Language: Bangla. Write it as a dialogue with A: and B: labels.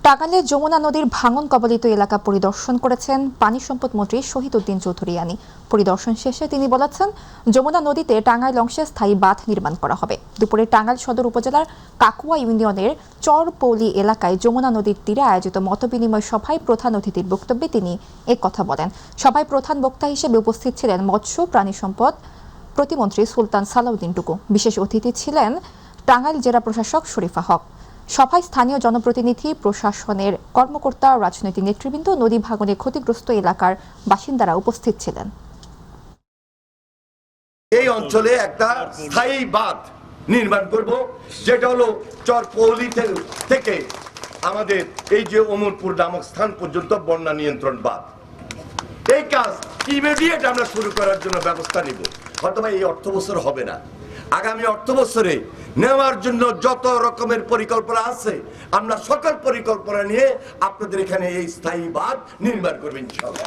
A: টাঙ্গাইলে যমুনা নদীর ভাঙন কবলিত এলাকা পরিদর্শন করেছেন পানি সম্পদ মন্ত্রী শহীদ উদ্দিন চৌধুরিয়ানী। পরিদর্শন শেষে তিনি বলেছেন, যমুনা নদীতে টাঙ্গাইল অংশে স্থায়ী বাঁধ নির্মাণ করা হবে। দুপুরে টাঙ্গাইল সদর উপজেলার কাকুয়া ইউনিয়নের চরপৌলি এলাকায় যমুনা নদীর তীরে আয়োজিত মতবিনিময় সভায় প্রধান অতিথির বক্তব্যে তিনি কথা বলেন। সভায় প্রধান বক্তা হিসেবে উপস্থিত ছিলেন মৎস্য প্রাণী সম্পদ প্রতিমন্ত্রী সুলতান সালাউদ্দিন টুকু। বিশেষ অতিথি ছিলেন টাঙ্গাইল জেলা প্রশাসক শরীফা হক। সভায় স্থানীয় জনপ্রতিনিধি, প্রশাসনের কর্মকর্তা, রাজনৈতিক নেতৃবৃন্দ, নদী ভাঙনে ক্ষতিগ্রস্ত এলাকার বাসিন্দারা উপস্থিত ছিলেন।
B: এই অঞ্চলে একটা স্থায়ী বাঁধ নির্মাণ করব, যেটা হলো চরপৌলি থেকে আমাদের এই যে অমরপুর নামক স্থান পর্যন্ত বন্যা নিয়ন্ত্রণ বাঁধ। এই কাজ ইমিডিয়েট আমরা শুরু করার জন্য ব্যবস্থা নিব। হয়তো এই অর্থ বছর হবে না, আগামী অর্থ বছরে নেওয়ার জন্য যত রকমের পরিকল্পনা আছে, আমরা সকল পরিকল্পনা নিয়ে আপনাদের এখানে এই স্থায়ী বাঁধ নির্মাণ করবেন ইনশাআল্লাহ।